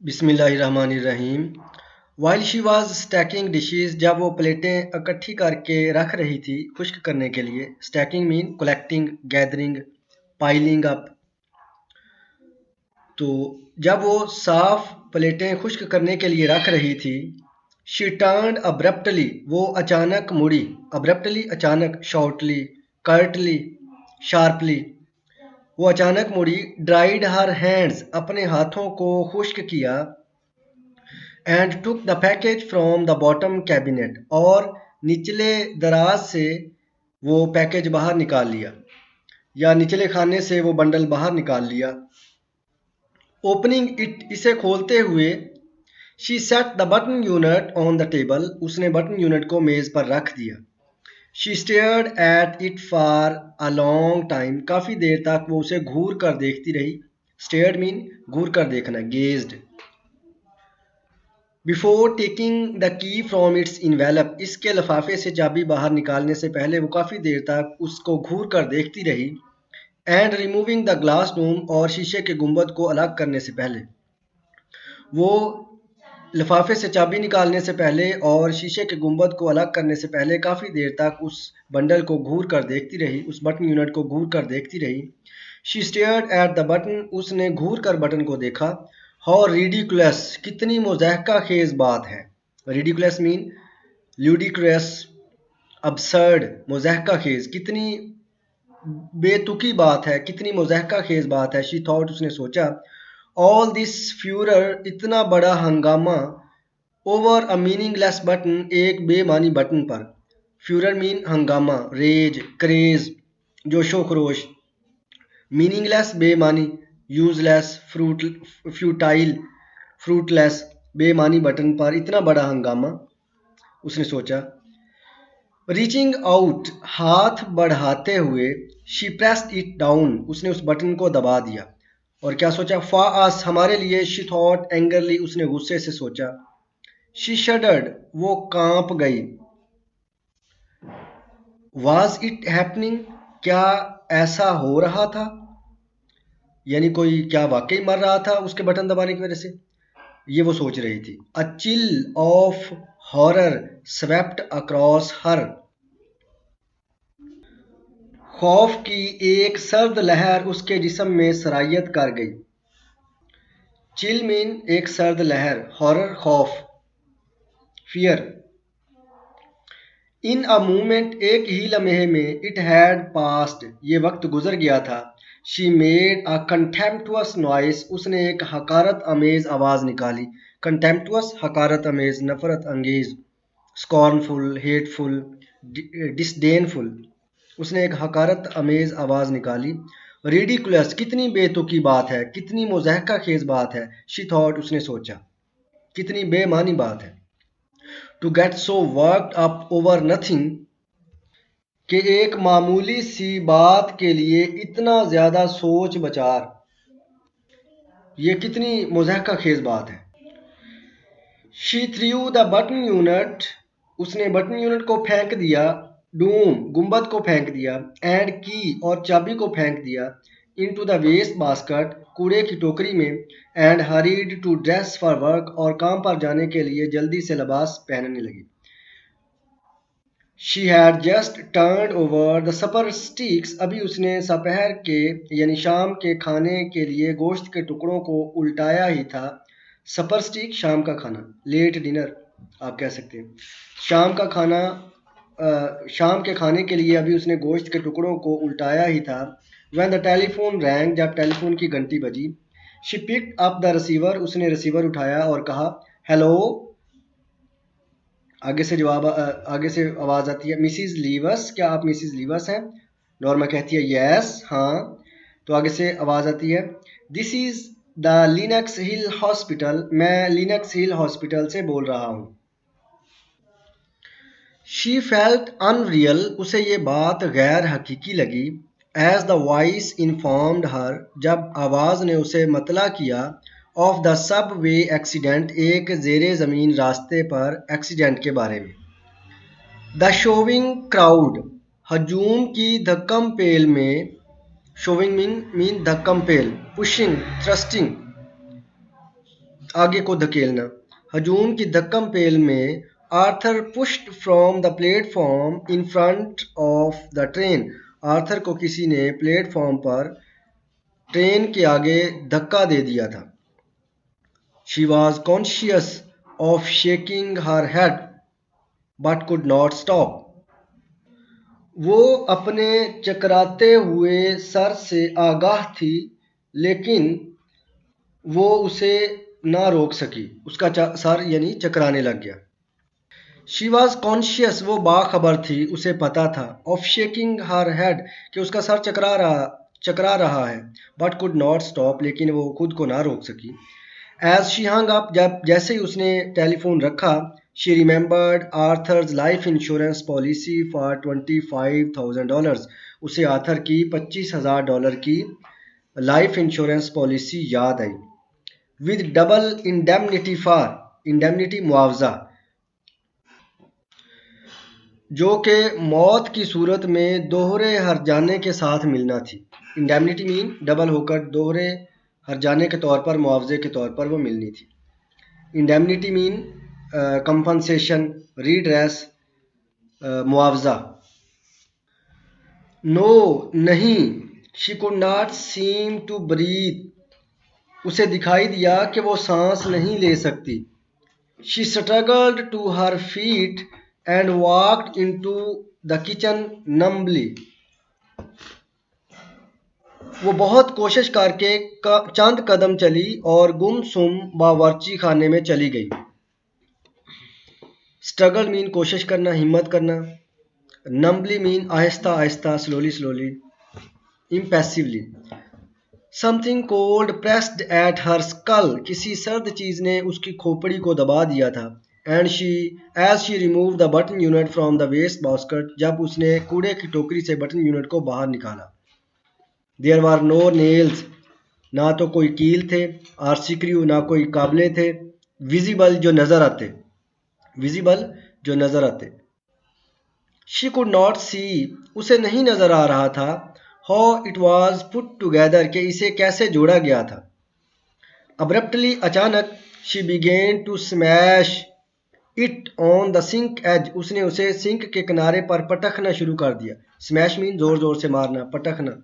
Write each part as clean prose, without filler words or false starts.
बिस्मिल्लाहिर्रहमानिर्रहीम। While she was stacking dishes, जब वो प्लेटें इकट्ठी करके रख रही थी खुश्क करने के लिए। Stacking mean collecting, gathering, piling up. तो जब वो साफ प्लेटें खुश्क करने के लिए रख रही थी, शी टर्न्ड अब्रप्टली, वो अचानक मुड़ी। अब्रप्टली अचानक, शॉर्टली, कर्टली, शार्पली। वो अचानक मुड़ी। ड्राइड हर हैंड्स, अपने हाथों को खुश्क किया। And took the package from the bottom cabinet, और निचले दराज से वो पैकेज बाहर निकाल लिया, या निचले खाने से वो बंडल बाहर निकाल लिया। ओपनिंग इट, इसे खोलते हुए। She said the button unit on the table, उसने बटन यूनिट को मेज पर रख दिया। She stared at it for a long time, काफ़ी देर तक वो उसे घूर कर देखती रही। स्टेयर्ड मीन घूर कर देखना, gazed. Before taking the key from its envelope, इसके लिफाफे से चाबी बाहर निकालने से पहले वो काफ़ी देर तक उसको घूर कर देखती रही। And removing the glass dome, और शीशे के गुंबद को अलग करने से पहले। वो लिफाफे से चाबी निकालने से पहले और शीशे के गुंबद को अलग करने से पहले काफ़ी देर तक उस बंडल को घूर कर देखती रही, उस बटन यूनिट को घूर कर देखती रही। She stared at the button, उसने घूर कर बटन को देखा। हाउ रिडिकुलस, कितनी मुज़हका खेज बात है। रिडिकुलस मीन ल्यूडिक्रस, अबसर्ड, मुज़हका खेज, कितनी बेतुकी बात है, कितनी मुज़हका खेज बात है। शी थॉट, उसने सोचा। ऑल दिस फ्यूरर, इतना बड़ा हंगामा। ओवर अ मीनिंगलेस बटन, एक बेमानी बटन पर। फ्यूरर मीन हंगामा, रेज, क्रेज, जोशो खरोश। मीनिंगलेस बेमानी, यूजलेस, फ्यूटाइल, फ्रूटलेस, बेमानी बटन पर इतना बड़ा हंगामा, उसने सोचा। रीचिंग आउट, हाथ बढ़ाते हुए। शी प्रेस्ड इट डाउन, उसने उस बटन को दबा दिया। और क्या सोचा? फॉर अस, हमारे लिए। शी थॉट एंगरली, उसने गुस्से से सोचा। शी शडर्ड, वो कांप गई। वाज इट हैपनिंग, क्या ऐसा हो रहा था, यानी कोई क्या वाकई मर रहा था उसके बटन दबाने की वजह से, ये वो सोच रही थी। A chill of horror swept across her, खौफ की एक सर्द लहर उसके जिस्म में सरायत कर गई। चिल मीन एक सर्द लहर, हॉरर खौफ, फियर। इन अ मूमेंट, एक ही लम्हे में। इट हैड पास्ड, ये वक्त गुजर गया था। शी मेड अ कंटेम्प्टुअस नॉइस, उसने एक हकारत अमेज आवाज़ निकाली। कंटेम्प्टुअस, हकारत अमेज, नफरत अंगेज। स्कॉर्नफुल, हेटफुल, डिसडेनफुल, उसने एक हकारत अमेज आवाज़ निकाली। रिडिकुलस, कितनी बेतुकी बात है, कितनी मुज़हका खेज बात है। शी थॉट, उसने सोचा, कितनी बेमानी बात है। To get so worked up over nothing, कि एक मामूली सी बात के लिए इतना ज़्यादा सोच बचार, ये कितनी मुज़हका खेज बात है। She threw the button unit, उसने बटन यूनिट को फेंक दिया। डूम, गुंबद को फेंक दिया। एंड की, और चाबी को फेंक दिया। इनटू द वेस्ट बास्केट, कूड़े की टोकरी में। And hurried to dress for work, और काम पर जाने के लिए जल्दी से लिबास पहनने लगी। She had just turned over the supper sticks, अभी उसने सपहर के यानी शाम के खाने के लिए गोश्त के टुकड़ों को उल्टाया ही था। सपर स्टिक, शाम का खाना, लेट डिनर आप कह सकते हैं। शाम का खाना, शाम के खाने के लिए अभी उसने गोश्त के टुकड़ों को उल्टाया ही था। व्हेन द टेलीफोन रैंग, जब टेलीफोन की घंटी बजी। She picked up the receiver, उसने रिसीवर उठाया और कहा हेलो। आगे से जवाब, आगे से आवाज़ आती है, मिसिज़ लीवस, क्या आप मिसिज़ लीवस हैं? नॉर्मा कहती है यस, हाँ। तो आगे से आवाज़ आती है, this is the Linux hill hospital, मैं लिनक्स हिल हॉस्पिटल से बोल रहा हूँ। शी फेल्ट अनरियल, उसे ये बात गैर हकीकी लगी। एज द वॉइस इन्फॉर्म्ड हर, जब आवाज़ ने उसे मतला किया। Of the sub way accident, एक ज़ेरे ज़मीन रास्ते पर एक्सीडेंट के बारे में। द शोविंग क्राउड, हजूम की धक्कम पेल में। शोविंग मीन धक्कम पेल, पुशिंग, थ्रस्टिंग। आगे को धकेलना। हजूम की धक्कम पेल में Arthur pushed from the platform in front of the train. Arthur को किसी ने प्लेटफॉर्म पर ट्रेन के आगे धक्का दे दिया था। She was conscious of shaking her head but could not stop. वो अपने चकराते हुए सर से आगाह थी, लेकिन वो उसे ना रोक सकी। उसका सर यानी चकराने लग गया। शी वॉज कॉन्शियस, वो बाखबर थी, उसे पता था। ऑफ शेकिंग हर हेड, कि उसका सर चकरा रहा है। बट कुड नॉट स्टॉप, लेकिन वो खुद को ना रोक सकी। एज शी हंग अप, जब जैसे ही उसने टेलीफोन रखा, she remembered Arthur's life insurance policy for $25,000। उसे आर्थर की $25,000 की लाइफ इंश्योरेंस पॉलिसी याद आई। With double indemnity, for indemnity मुआवजा, जो कि मौत की सूरत में दोहरे हर्जाने के साथ मिलना थी। इंडेमनिटी मीन डबल होकर दोहरे हर्जाने के तौर पर, मुआवजे के तौर पर वो मिलनी थी। इंडेमनिटी मीन कंपनसेशन, रीड्रेस, मुआवजा। नो, नहीं। She could not seem to breathe, उसे दिखाई दिया कि वो सांस नहीं ले सकती। She struggled to her feet and walked into the kitchen numbly. वो बहुत कोशिश करके चंद कदम चली और गुमसुम बावर्ची खाने में चली गई। स्ट्रगल मीन कोशिश करना, हिम्मत करना। नम्बली मीन आहिस्ता आहिस्ता, slowly slowly, impassively. Something cold pressed at her skull, किसी सर्द चीज ने उसकी खोपड़ी को दबा दिया था। And as she remove the button unit from the waste basket, जब उसने कूड़े की टोकरी से बटन यूनिट को बाहर निकाला। देयर वर नो नेल्स, ना तो कोई कील थे। आर सिक्रू, ना कोई काबले थे। विजिबल, जो नजर आते, विजिबल जो नजर आते। शी कुड नॉट सी, उसे नहीं नजर आ रहा था। How it was put together, के इसे कैसे जोड़ा गया था। अब्रप्टली, अचानक। She began to smash it on the sink edge, उसने उसे सिंक के किनारे पर पटखना शुरू कर दिया। स्मैश मीन जोर जोर से मारना, पटखना।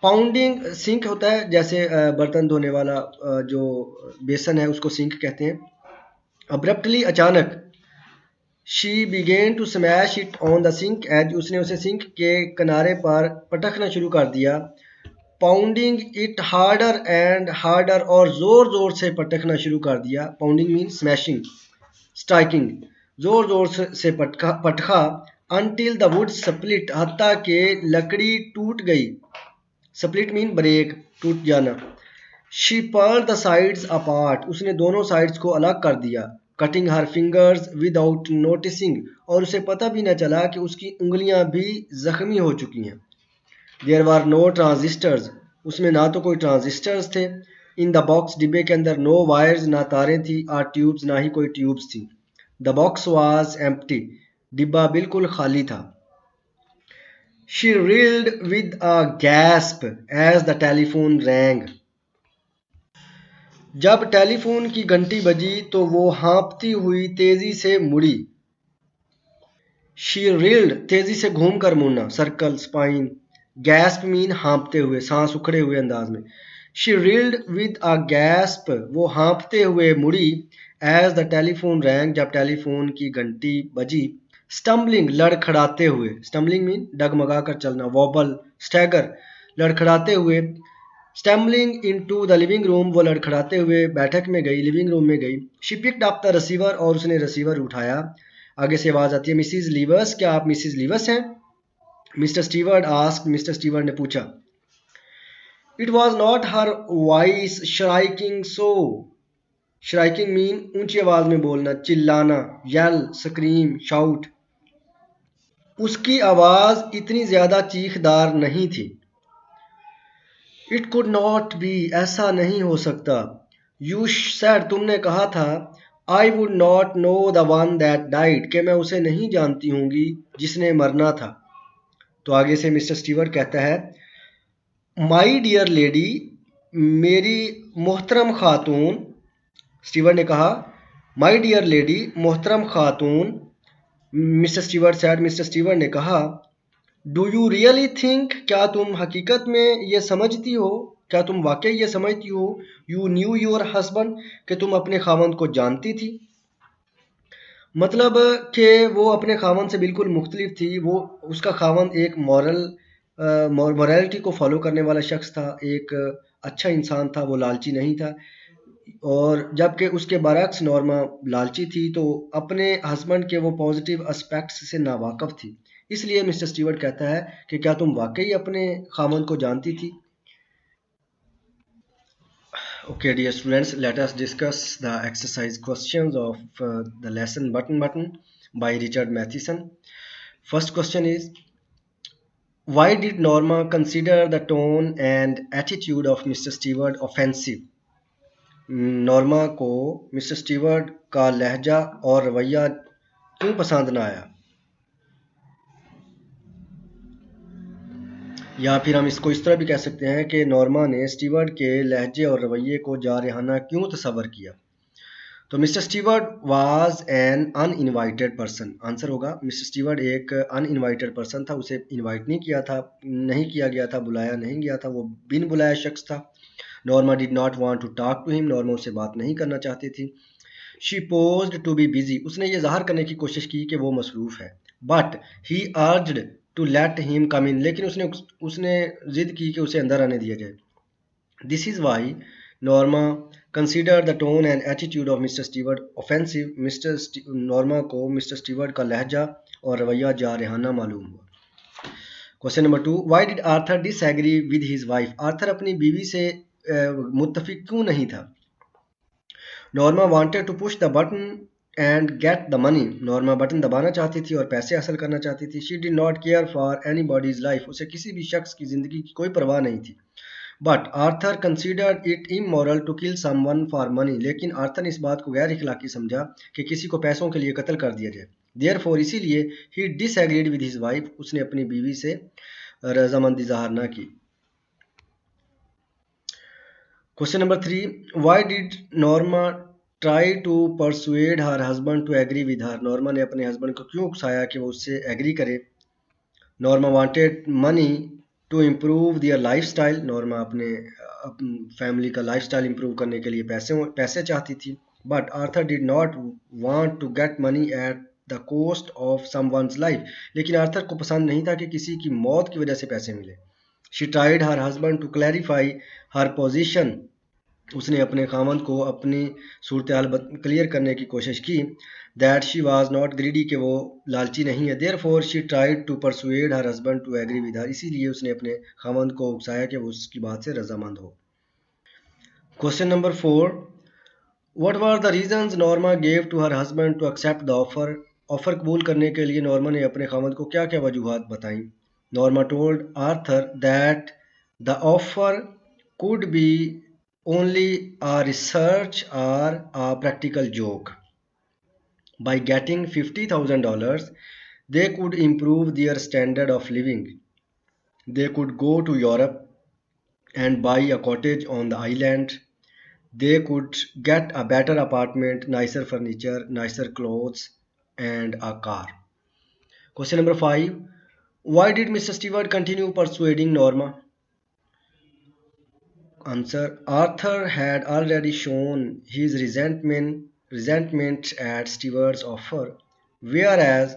पाउंडिंग, सिंक होता है जैसे बर्तन धोने वाला जो बेसन है, उसको सिंक कहते हैं। अब्रप्टली, अचानक। She began to smash it on the sink edge, उसने उसे सिंक के किनारे पर पटखना शुरू कर दिया। Pounding it harder and harder, और जोर जोर से पटखना शुरू कर दिया। पाउंडिंग मीन स्मैशिंग, स्ट्राइकिंग, जोर जोर से पटखा। अनटिल द वुड स्प्लिट, हत्ता के लकड़ी टूट गई। स्प्लिट मीन ब्रेक, टूट जाना। शी पर्ल्ड द साइड्स अपार्ट, उसने दोनों साइड्स को अलग कर दिया। कटिंग हर फिंगर्स विदाउट नोटिसिंग, और उसे पता भी न चला कि उसकी उंगलियां भी जख्मी हो चुकी हैं। देयर वर नो ट्रांजिस्टर्स, उसमें ना तो कोई ट्रांजिस्टर्स थे। इन द बॉक्स, डिब्बे के अंदर। नो वायर्स, ना तारें थी। आर ट्यूब्स, ना ही कोई ट्यूब्स थी। द बॉक्स वाज एम्प्टी, डिब्बा बिल्कुल खाली था। She reeled with a gasp as the telephone rang, जब टेलीफोन की घंटी बजी तो वो हाँफती हुई तेजी से मुड़ी। शी रील्ड, तेजी से घूमकर मुड़ना, सर्कल, स्पाइन। गैस्प मीन हाँफते हुए, सांस उखड़े हुए अंदाज में। She reeled with a gasp, वो हाँफते हुए मुड़ी। एज द टेलीफोन रैंग, जब टेलीफोन की घंटी बजी। स्टम्बलिंग, लड़खड़ाते हुए। स्टम्बलिंग मीन डगमगा कर चलना। वॉबल, स्टैगर, लड़खड़ाते हुए। Stumbling into the living room, वो लड़खड़ाते हुए बैठक में गई, लिविंग रूम में गई। She picked up the receiver, और उसने रिसीवर उठाया। आगे से आवाज आती है, मिसिज लीवर्स, क्या आप मिसिज लीवर्स हैं? Mr Steward asked, Mr Steward ने पूछा। It was not her voice shrieking so, shrieking mean ऊंची आवाज में बोलना, चिल्लाना, येल, स्क्रीम, शाउट। उसकी आवाज इतनी ज्यादा चीखदार नहीं थी। इट कुड नॉट बी, ऐसा नहीं हो सकता। यू सेड, तुमने कहा था। I would not know the one that died, कि मैं उसे नहीं जानती होंगी जिसने मरना था। तो आगे से मिस्टर स्टीवर्ट कहता है, माई डियर लेडी, मेरी मोहतरम खातून, स्टीवर्ट ने कहा। माई डियर लेडी, मोहतरम खातून, mister Stewart sad, mister Stewart ने कहा। डू यू रियली थिंक, क्या तुम हकीकत में ये समझती हो, क्या तुम वाकई ये समझती हो, यू न्यू योर हस्बैंड, कि तुम अपने खामन को जानती थी। मतलब कि वो अपने खामन से बिल्कुल मुख्तलिफ थी। वो उसका खामन एक मॉरलिटी को फॉलो करने वाला शख्स था, एक अच्छा इंसान था, वो लालची नहीं था। और जबकि उसके बरक्स नॉर्मा लालची थी, तो अपने हस्बैंड के वो पॉजिटिव एस्पेक्ट्स से नावाकफ थी। इसलिए मिस्टर स्टीवर्ट कहता है कि क्या तुम वाकई अपने खामन को जानती थी। Okay, dear students, let us discuss the exercise questions of the lesson Button by Richard Matheson. First question is, why did Norma consider the tone and attitude of Mr. Stewart offensive? Norma को mister Stewart का लहजा और रवैया क्यों पसंद ना आया? या फिर हम इसको इस तरह भी कह सकते हैं कि नॉर्मा ने स्टीवर्ट के लहजे और रवैये को जारहाना क्यों तस्वर किया? तो mister Stewart was an uninvited person. Answer होगा मिस्टर स्टीवर्ट एक अनइनवाइटेड पर्सन था, उसे इनवाइट नहीं किया गया था, बुलाया नहीं गया था, वो बिन बुलाया शख्स था। Norma did not want to talk to him, Norma उससे बात नहीं करना चाहती थी। She posed to be busy, उसने ये ज़ाहिर करने की कोशिश की कि वो मसरूफ़ है। But he urged to let him come in, लेकिन उसने ज़िद की कि उसे अंदर आने दिया जाए। This is why Norma consider the tone and attitude of mister Stewart offensive. Norma को मिस्टर स्टीवर्ट का लहजा और रवैया जारहाना मालूम हुआ। Question number 2, why did Arthur disagree with his wife? Arthur अपनी बीवी से मुत्तफिक क्यों नहीं था? Norma wanted to push the button and get the money, Norma button दबाना चाहती थी और पैसे हासिल करना चाहती थी। She did not care for any bodies life, उसे किसी भी शख्स की ज़िंदगी की कोई परवाह नहीं थी। But Arthur considered it immoral to kill someone for money, लेकिन आर्थर ने इस बात को गैर इखलाकी समझा कि किसी को पैसों के लिए कत्ल कर दिया जाए। देयरफॉर, इसीलिए he disagreed with his wife, उसने अपनी बीवी से रजामंदी ज़ाहिर ना की। Question number 3, why did Norma try to persuade her husband to agree with her? नॉर्मा ने अपने हस्बैंड को क्यों उकसाया कि वो उससे एग्री करे? Norma wanted money to improve their life style, Norma अपने फैमिली का लाइफ स्टाइल इम्प्रूव करने के लिए पैसे चाहती थी। But Arthur did not want to get money at the cost of someone's life, लेकिन आर्थर को पसंद नहीं था कि किसी की मौत की वजह से पैसे मिले। She tried her husband to clarify her position, उसने अपने खामद को अपनी सूरत हाल क्लियर करने की कोशिश की। That she was not greedy, कि वो लालची नहीं है। Therefore she tried to persuade her husband to agree with her, इसीलिए उसने अपने खामद को उकसाया कि वो उसकी बात से रजामंद हो। Question number 4, what were the reasons Norma gave to her husband to accept the offer? Offer कबूल करने के लिए नॉर्मा ने अपने खामद को क्या क्या वजूहात बताई? Norma told Arthur that the offer could be only a research or a practical joke. By getting $50,000, they could improve their standard of living. They could go to Europe and buy a cottage on the island. They could get a better apartment, nicer furniture, nicer clothes, and a car. Question number 5, why did Mr. Stewart continue persuading Norma? Answer, Arthur had already shown his resentment at Stewart's offer, whereas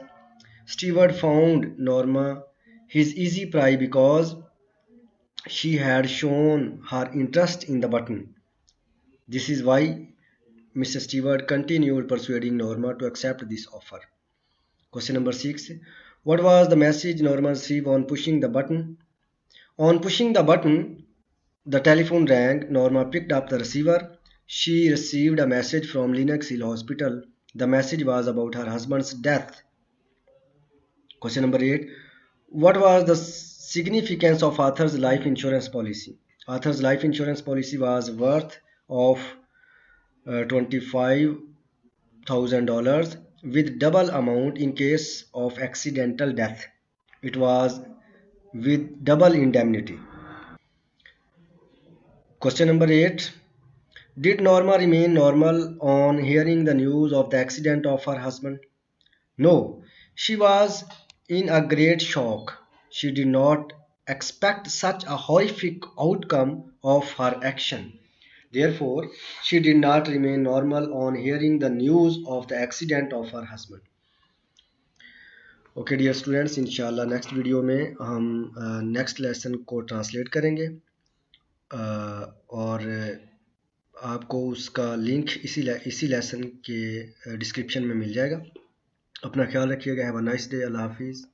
Stewart found Norma his easy prey because she had shown her interest in the button. This is why Mr. Stewart continued persuading Norma to accept this offer. Question number 6, what was the message Norma received on pushing the button? On pushing the button, the telephone rang. Norma picked up the receiver. She received a message from Lenox Hill Hospital. The message was about her husband's death. Question number 8, what was the significance of Arthur's life insurance policy? Arthur's life insurance policy was worth of $25,000 with double amount in case of accidental death. It was with double indemnity. Question number 8. Did Norma remain normal on hearing the news of the accident of her husband? No, she was in a great shock. She did not expect such a horrific outcome of her action. Therefore, she did not remain normal on hearing the news of the accident of her husband. Okay dear students, इंशाल्लाह next video में हम next lesson को translate करेंगे और आपको उसका link इसी lesson के डिस्क्रिप्शन में मिल जाएगा। अपना ख्याल रखिएगा। Have a nice day. अल्लाह हाफिज़।